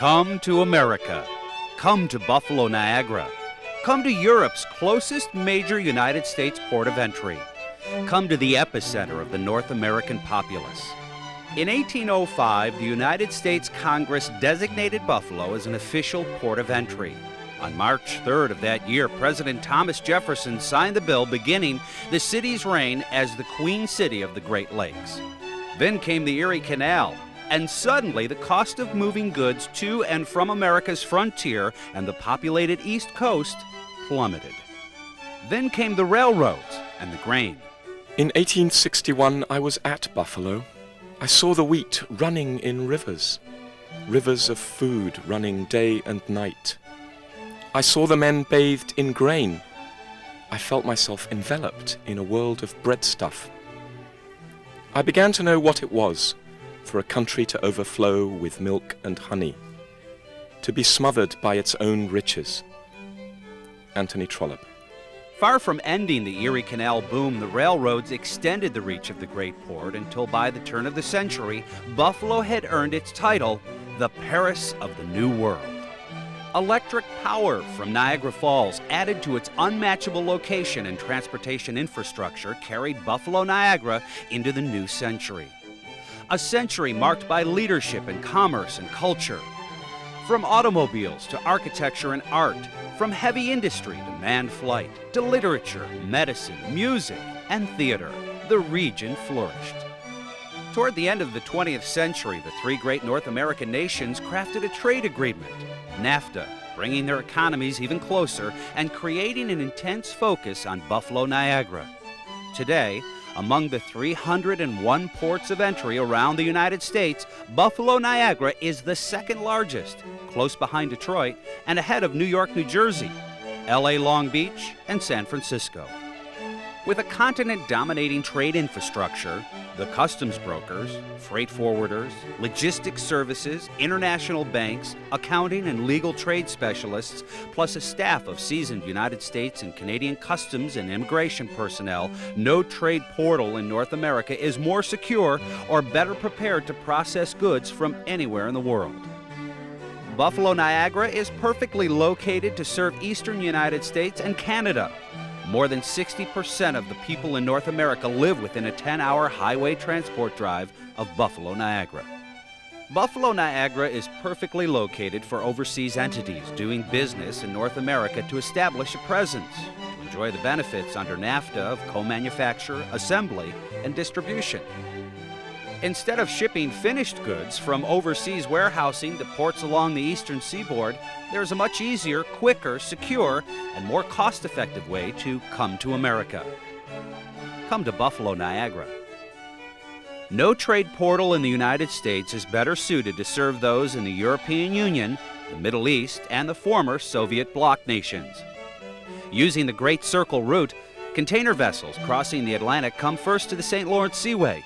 Come to America. Come to Buffalo, Niagara. Come to Europe's closest major United States port of entry. Come to the epicenter of the North American populace. In 1805, the United States Congress designated Buffalo as an official port of entry. On March 3rd of that year, President Thomas Jefferson signed the bill beginning the city's reign as the Queen City of the Great Lakes. Then came the Erie Canal, and suddenly the cost of moving goods to and from America's frontier and the populated East Coast plummeted. Then came the railroads and the grain. In 1861, I was at Buffalo. I saw the wheat running in rivers, rivers of food running day and night. I saw the men bathed in grain. I felt myself enveloped in a world of breadstuff. I began to know what it was for a country to overflow with milk and honey, to be smothered by its own riches. Anthony Trollope. Far from ending the Erie Canal boom, the railroads extended the reach of the great port until by the turn of the century, Buffalo had earned its title, the Paris of the New World. Electric power from Niagara Falls, added to its unmatchable location and transportation infrastructure, carried Buffalo, Niagara into the new century. A century marked by leadership in commerce and culture. From automobiles to architecture and art, from heavy industry to manned flight, to literature, medicine, music, and theater, the region flourished. Toward the end of the 20th century, the three great North American nations crafted a trade agreement, NAFTA, bringing their economies even closer and creating an intense focus on Buffalo, Niagara. Today, among the 301 ports of entry around the United States, Buffalo, Niagara is the second largest, close behind Detroit and ahead of New York, New Jersey, LA, Long Beach, and San Francisco. With a continent-dominating trade infrastructure, the customs brokers, freight forwarders, logistics services, international banks, accounting and legal trade specialists, plus a staff of seasoned United States and Canadian customs and immigration personnel, no trade portal in North America is more secure or better prepared to process goods from anywhere in the world. Buffalo, Niagara is perfectly located to serve eastern United States and Canada. More than 60% of the people in North America live within a 10-hour highway transport drive of Buffalo, Niagara. Buffalo, Niagara is perfectly located for overseas entities doing business in North America to establish a presence, to enjoy the benefits under NAFTA of co-manufacture, assembly, and distribution. Instead of shipping finished goods from overseas warehousing to ports along the eastern seaboard, there is a much easier, quicker, secure, and more cost-effective way to come to America. Come to Buffalo, Niagara. No trade portal in the United States is better suited to serve those in the European Union, the Middle East, and the former Soviet bloc nations. Using the Great Circle route, container vessels crossing the Atlantic come first to the St. Lawrence Seaway.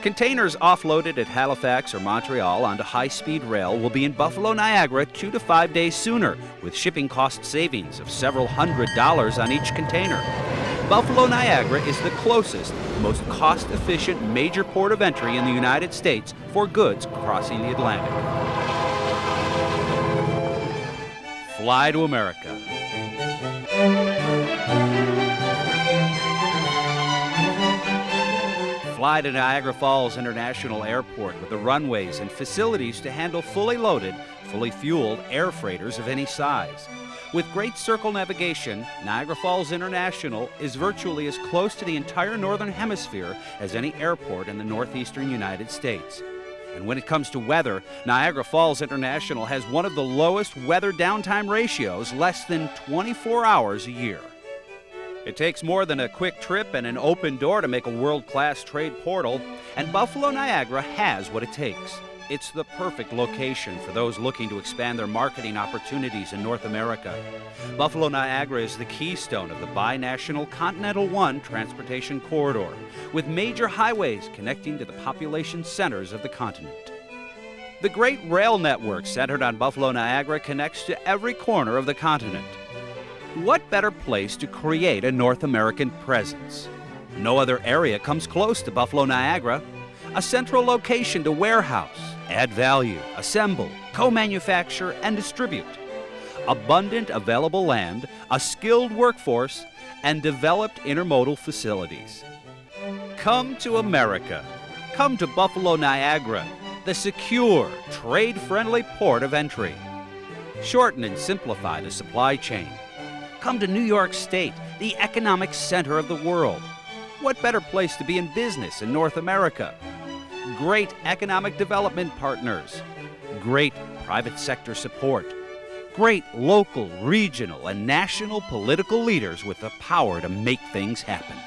Containers offloaded at Halifax or Montreal onto high-speed rail will be in Buffalo, Niagara 2 to 5 days sooner, with shipping cost savings of several $100s on each container. Buffalo, Niagara is the closest, most cost-efficient major port of entry in the United States for goods crossing the Atlantic. Fly to America. Fly to Niagara Falls International Airport with the runways and facilities to handle fully loaded, fully fueled air freighters of any size. With Great Circle navigation, Niagara Falls International is virtually as close to the entire Northern Hemisphere as any airport in the northeastern United States. And when it comes to weather, Niagara Falls International has one of the lowest weather downtime ratios, less than 24 hours a year. It takes more than a quick trip and an open door to make a world-class trade portal, and Buffalo, Niagara has what it takes. It's the perfect location for those looking to expand their marketing opportunities in North America. Buffalo, Niagara is the keystone of the binational Continental One transportation corridor, with major highways connecting to the population centers of the continent. The great rail network centered on Buffalo, Niagara connects to every corner of the continent. What better place to create a North American presence? No other area comes close to Buffalo, Niagara. A central location to warehouse, add value, assemble, co-manufacture, and distribute. Abundant available land, a skilled workforce, and developed intermodal facilities. Come to America. Come to Buffalo, Niagara, the secure, trade-friendly port of entry. Shorten and simplify the supply chain. Come to New York State, the economic center of the world. What better place to be in business in North America? Great economic development partners. Great private sector support. Great local, regional, and national political leaders with the power to make things happen.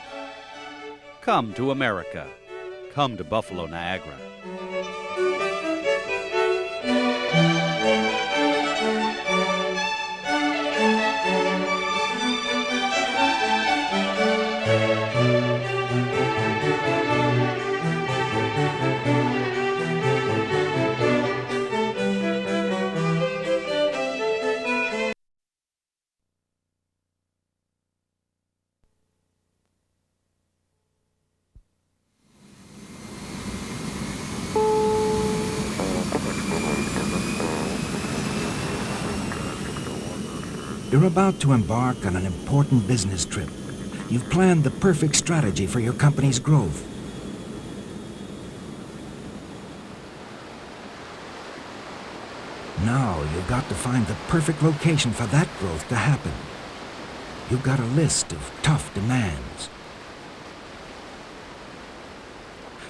Come to America. Come to Buffalo, Niagara. You're about to embark on an important business trip. You've planned the perfect strategy for your company's growth. Now you've got to find the perfect location for that growth to happen. You've got a list of tough demands.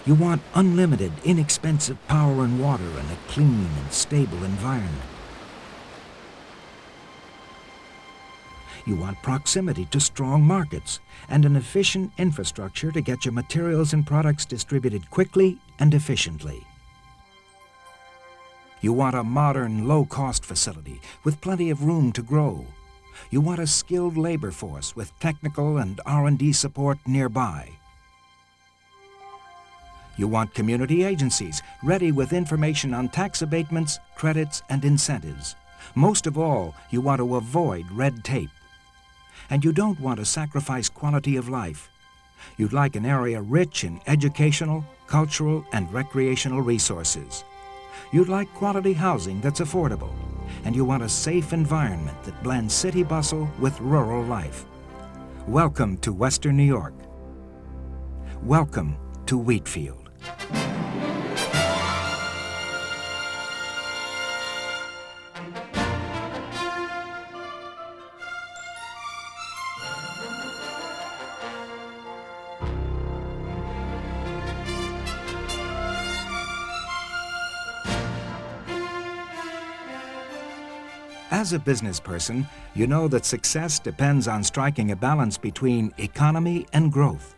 You want unlimited, inexpensive power and water and a clean and stable environment. You want proximity to strong markets and an efficient infrastructure to get your materials and products distributed quickly and efficiently. You want a modern, low-cost facility with plenty of room to grow. You want a skilled labor force with technical and R&D support nearby. You want community agencies ready with information on tax abatements, credits, and incentives. Most of all, you want to avoid red tape. And you don't want to sacrifice quality of life. You'd like an area rich in educational, cultural, and recreational resources. You'd like quality housing that's affordable, and you want a safe environment that blends city bustle with rural life. Welcome to Western New York. Welcome to Wheatfield. As a business person, you know that success depends on striking a balance between economy and growth.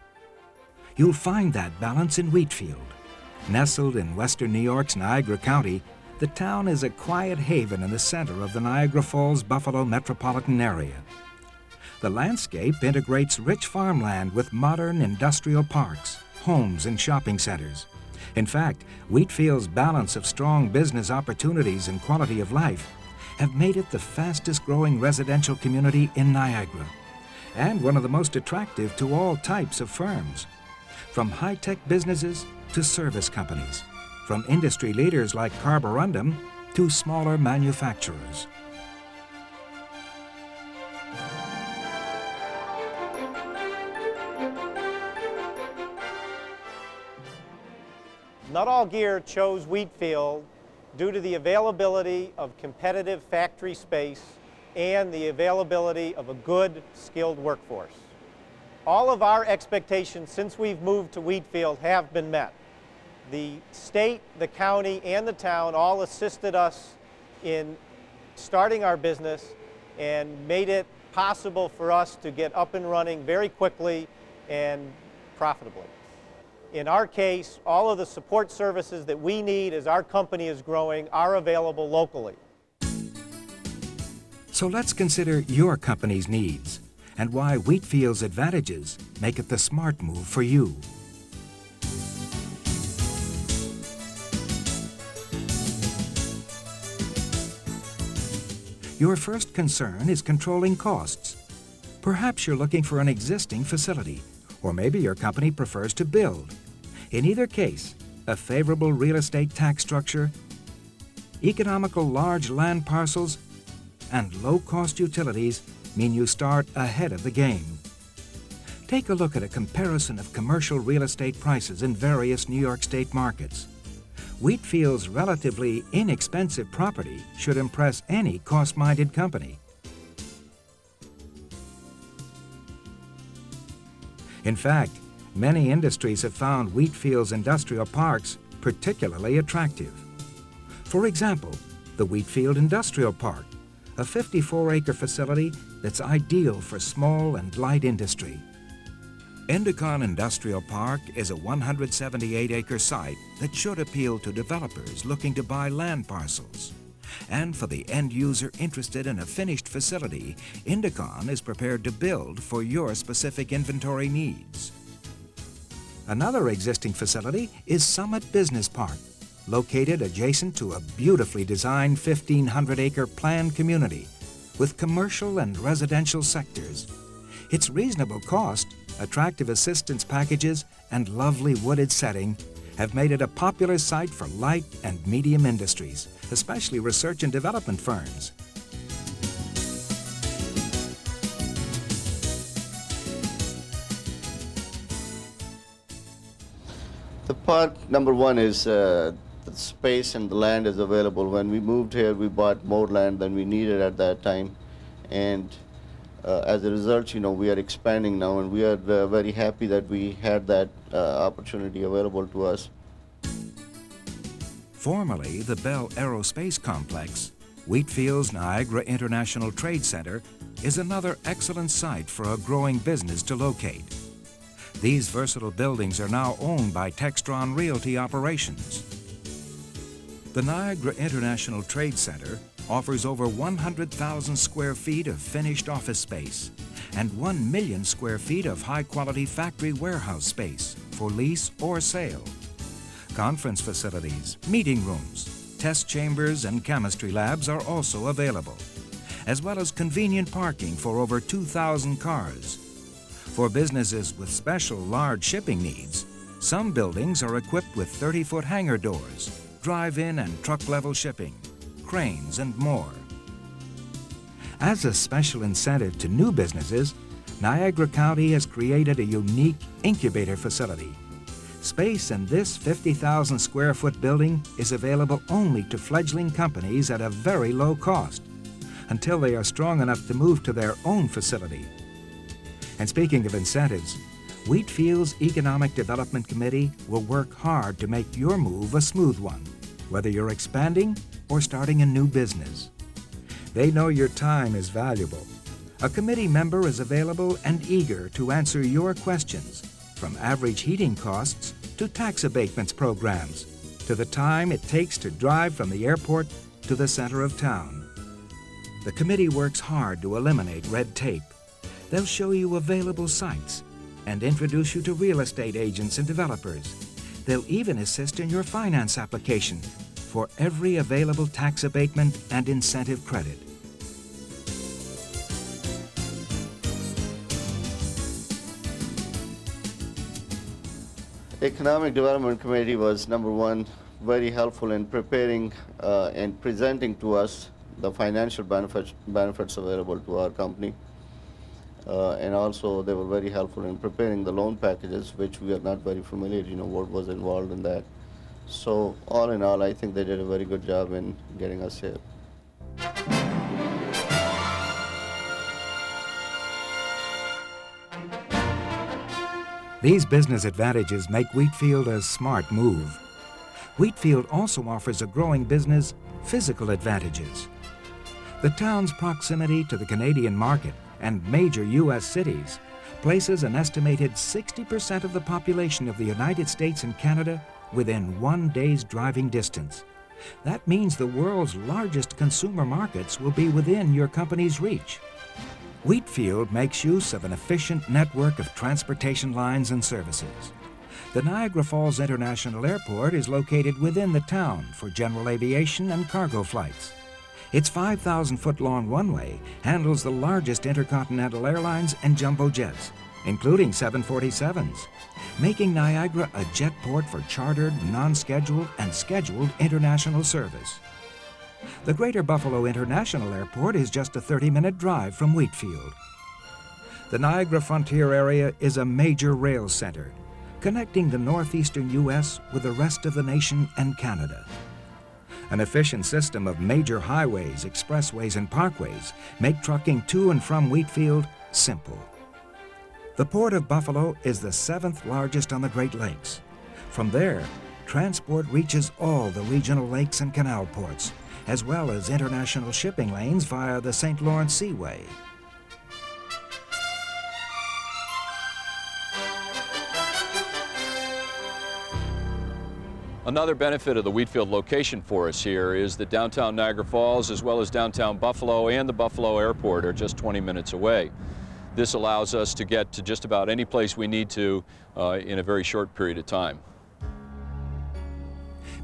You'll find that balance in Wheatfield. Nestled in western New York's Niagara County, the town is a quiet haven in the center of the Niagara Falls-Buffalo metropolitan area. The landscape integrates rich farmland with modern industrial parks, homes, and shopping centers. In fact, Wheatfield's balance of strong business opportunities and quality of life have made it the fastest-growing residential community in Niagara, and one of the most attractive to all types of firms, from high-tech businesses to service companies, from industry leaders like Carborundum to smaller manufacturers. Nuttall Gear chose Wheatfield due to the availability of competitive factory space and the availability of a good, skilled workforce. All of our expectations since we've moved to Wheatfield have been met. The state, the county, and the town all assisted us in starting our business and made it possible for us to get up and running very quickly and profitably. In our case, all of the support services that we need as our company is growing are available locally. So let's consider your company's needs and why Wheatfield's advantages make it the smart move for you. Your first concern is controlling costs. Perhaps you're looking for an existing facility, or maybe your company prefers to build. In either case, a favorable real estate tax structure economical large land parcels and low-cost utilities mean you start ahead of the game. Take a look at a comparison of commercial real estate prices in various New York State markets. Wheatfield's relatively inexpensive property should impress any cost-minded company. In fact, many industries have found Wheatfield's industrial parks particularly attractive. For example, the Wheatfield Industrial Park, a 54-acre facility that's ideal for small and light industry. Endicott Industrial Park is a 178-acre site that should appeal to developers looking to buy land parcels. And for the end user interested in a finished facility, Endicott is prepared to build for your specific inventory needs. Another existing facility is Summit Business Park, located adjacent to a beautifully designed 1,500-acre planned community with commercial and residential sectors. Its reasonable cost, attractive assistance packages, and lovely wooded setting have made it a popular site for light and medium industries, especially research and development firms. The park, number one, is the space and the land is available. When we moved here, we bought more land than we needed at that time. And as a result, we are expanding now, and we are very happy that we had that opportunity available to us. Formerly the Bell Aerospace Complex, Wheatfield's Niagara International Trade Center is another excellent site for a growing business to locate. These versatile buildings are now owned by Textron Realty Operations. The Niagara International Trade Center offers over 100,000 square feet of finished office space and 1 million square feet of high-quality factory warehouse space for lease or sale. Conference facilities, meeting rooms, test chambers, and chemistry labs are also available, as well as convenient parking for over 2,000 cars. For businesses with special large shipping needs, some buildings are equipped with 30-foot hangar doors, drive-in and truck-level shipping, cranes, and more. As a special incentive to new businesses, Niagara County has created a unique incubator facility. Space in this 50,000 square foot building is available only to fledgling companies at a very low cost until they are strong enough to move to their own facility. And speaking of incentives, Wheatfield's Economic Development Committee will work hard to make your move a smooth one, whether you're expanding or starting a new business. They know your time is valuable. A committee member is available and eager to answer your questions, from average heating costs to tax abatements programs, to the time it takes to drive from the airport to the center of town. The committee works hard to eliminate red tape. They'll show you available sites and introduce you to real estate agents and developers. They'll even assist in your finance application for every available tax abatement and incentive credit. Economic Development Committee was, number one, very helpful in preparing and presenting to us the financial benefits available to our company. And also they were very helpful in preparing the loan packages, which we are not very familiar, what was involved in that. So all in all, I think they did a very good job in getting us here. These business advantages make Wheatfield a smart move. Wheatfield also offers a growing business physical advantages. The town's proximity to the Canadian market and major U.S. cities places an estimated 60% of the population of the United States and Canada within 1 day's driving distance. That means the world's largest consumer markets will be within your company's reach. Wheatfield makes use of an efficient network of transportation lines and services. The Niagara Falls International Airport is located within the town for general aviation and cargo flights. Its 5,000-foot-long runway handles the largest intercontinental airlines and jumbo jets, including 747s, making Niagara a jet port for chartered, non-scheduled, and scheduled international service. The Greater Buffalo International Airport is just a 30-minute drive from Wheatfield. The Niagara Frontier area is a major rail center, connecting the northeastern U.S. with the rest of the nation and Canada. An efficient system of major highways, expressways, and parkways make trucking to and from Wheatfield simple. The Port of Buffalo is the 7th largest on the Great Lakes. From there, transport reaches all the regional lakes and canal ports, as well as international shipping lanes via the St. Lawrence Seaway. Another benefit of the Wheatfield location for us here is that downtown Niagara Falls, as well as downtown Buffalo and the Buffalo Airport, are just 20 minutes away. This allows us to get to just about any place we need to in a very short period of time.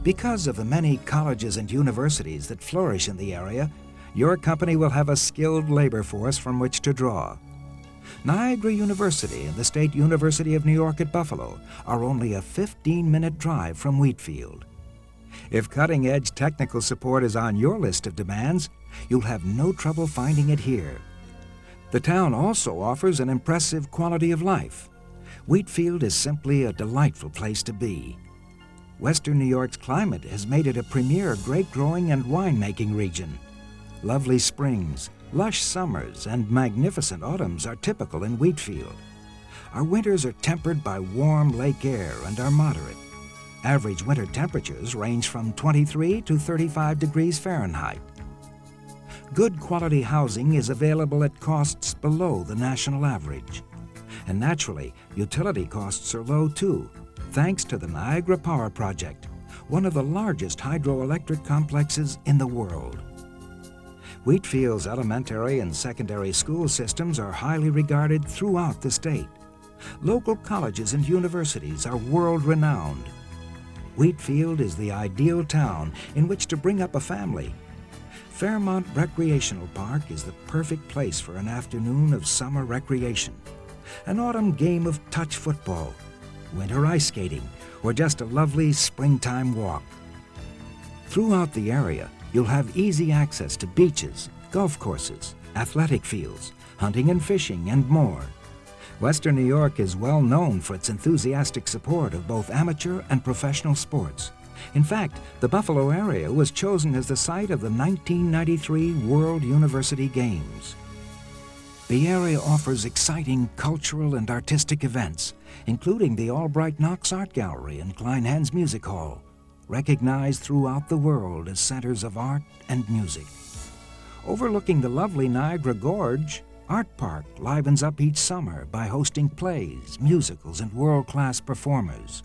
Because of the many colleges and universities that flourish in the area, your company will have a skilled labor force from which to draw. Niagara University and the State University of New York at Buffalo are only a 15-minute drive from Wheatfield. If cutting-edge technical support is on your list of demands, you'll have no trouble finding it here. The town also offers an impressive quality of life. Wheatfield is simply a delightful place to be. Western New York's climate has made it a premier grape-growing and wine-making region. Lovely springs, lush summers, and magnificent autumns are typical in Wheatfield. Our winters are tempered by warm lake air and are moderate. Average winter temperatures range from 23 to 35 degrees Fahrenheit. Good quality housing is available at costs below the national average. And naturally, utility costs are low too, thanks to the Niagara Power Project, one of the largest hydroelectric complexes in the world. Wheatfield's elementary and secondary school systems are highly regarded throughout the state. Local colleges and universities are world-renowned. Wheatfield is the ideal town in which to bring up a family. Fairmont Recreational Park is the perfect place for an afternoon of summer recreation, an autumn game of touch football, winter ice skating, or just a lovely springtime walk. Throughout the area, you'll have easy access to beaches, golf courses, athletic fields, hunting and fishing, and more. Western New York is well known for its enthusiastic support of both amateur and professional sports. In fact, the Buffalo area was chosen as the site of the 1993 World University Games. The area offers exciting cultural and artistic events, including the Albright Knox Art Gallery and Kleinhans Music Hall, recognized throughout the world as centers of art and music. Overlooking the lovely Niagara Gorge, Art Park livens up each summer by hosting plays, musicals, and world-class performers.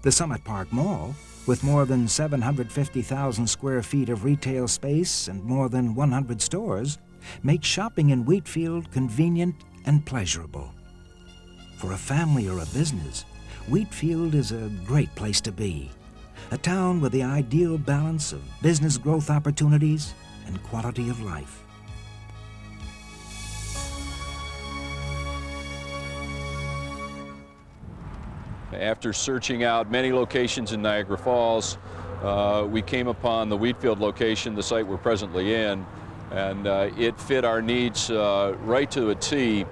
The Summit Park Mall, with more than 750,000 square feet of retail space and more than 100 stores, makes shopping in Wheatfield convenient and pleasurable. For a family or a business, Wheatfield is a great place to be. A town with the ideal balance of business growth opportunities and quality of life. After searching out many locations in Niagara Falls, we came upon the Wheatfield location, the site we're presently in, and it fit our needs right to a T.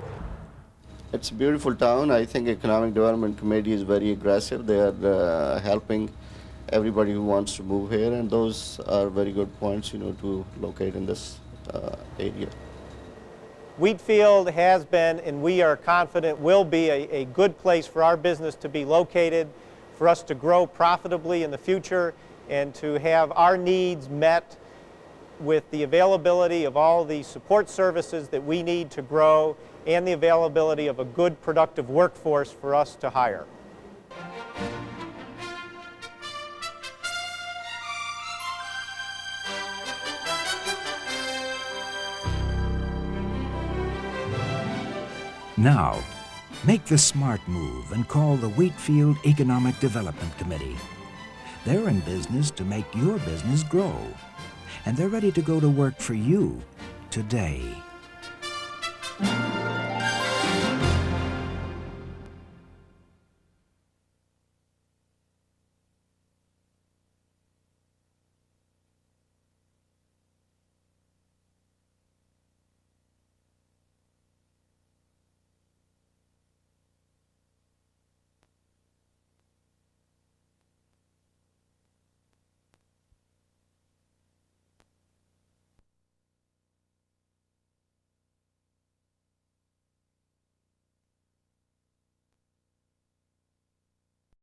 It's a beautiful town. I think Economic Development Committee is very aggressive. They are helping everybody who wants to move here, and those are very good points, to locate in this area. Wheatfield has been, and we are confident will be, a good place for our business to be located, for us to grow profitably in the future, and to have our needs met with the availability of all the support services that we need to grow and the availability of a good, productive workforce for us to hire. Now, make the smart move and call the Wheatfield Economic Development Committee. They're in business to make your business grow, and they're ready to go to work for you today.